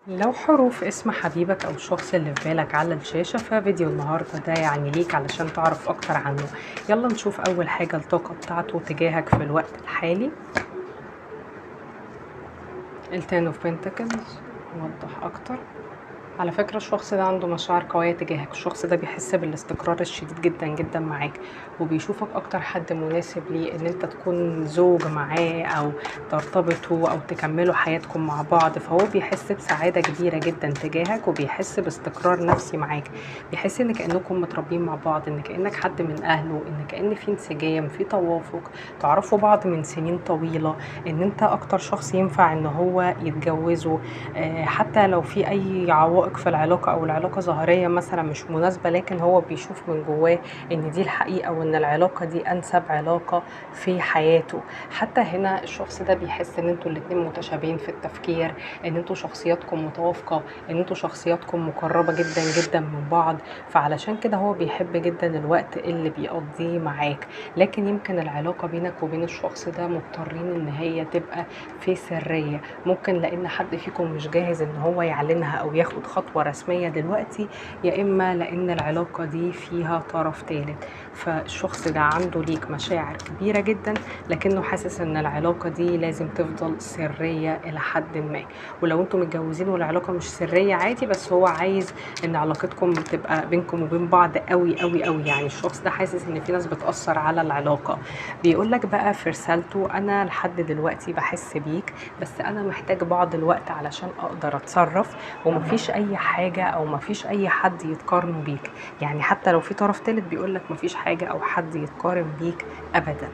لو حروف اسم حبيبك أو الشخص اللي في بالك على الشاشة، ففيديو النهاردة ده يعني ليك علشان تعرف أكتر عنه. يلا نشوف أول حاجة الطاقة بتاعته تجاهك في الوقت الحالي. التين اوف بنتكلز وضح أكتر. على فكرة الشخص ده عنده مشاعر قوية تجاهك، الشخص ده بيحس بالاستقرار الشديد جدا جدا معاك، وبيشوفك اكتر حد مناسب ليه ان انت تكون زوج معاه او ترتبطوا او تكملوا حياتكم مع بعض. فهو بيحس بسعادة كبيرة جدا تجاهك، وبيحس باستقرار نفسي معاك، بيحس ان كأنكم متربيين مع بعض، ان كأنك حد من اهله، ان كأن في انسجام، في توافق، تعرفوا بعض من سنين طويلة، ان انت اكتر شخص ينفع ان هو يتجوزه. حتى لو في اي عوائق في العلاقة او العلاقة ظاهرية مثلا مش مناسبة، لكن هو بيشوف من جواه ان دي الحقيقة وان العلاقة دي انسب علاقة في حياته. حتى هنا الشخص ده بيحس ان انتوا الاتنين متشابهين في التفكير، ان انتوا شخصياتكم متوافقة، ان انتوا شخصياتكم مقربة جدا جدا من بعض. فعلشان كده هو بيحب جدا الوقت اللي بيقضيه معاك. لكن يمكن العلاقة بينك وبين الشخص ده مضطرين ان هي تبقى في سرية، ممكن لان حد فيكم مش جاهز ان هو يعلنها او ياخد خطوة رسمية دلوقتي، يا اما لان العلاقة دي فيها طرف ثالث. فالشخص ده عنده ليك مشاعر كبيرة جدا، لكنه حاسس ان العلاقة دي لازم تفضل سرية الى حد ما. ولو انتم متجوزين والعلاقة مش سرية عادي، بس هو عايز ان علاقتكم تبقى بينكم وبين بعض قوي قوي قوي. يعني الشخص ده حاسس ان في ناس بتأثر على العلاقة. بيقولك بقى في رسالته: انا لحد دلوقتي بحس بيك، بس انا محتاج بعض الوقت علشان اقدر اتصرف، ومفيش اي حاجة او مفيش اي حد يتقارنوا بيك. يعني حتى لو في طرف تالت بيقولك مفيش حاجة او حد يتقارن بيك ابدا.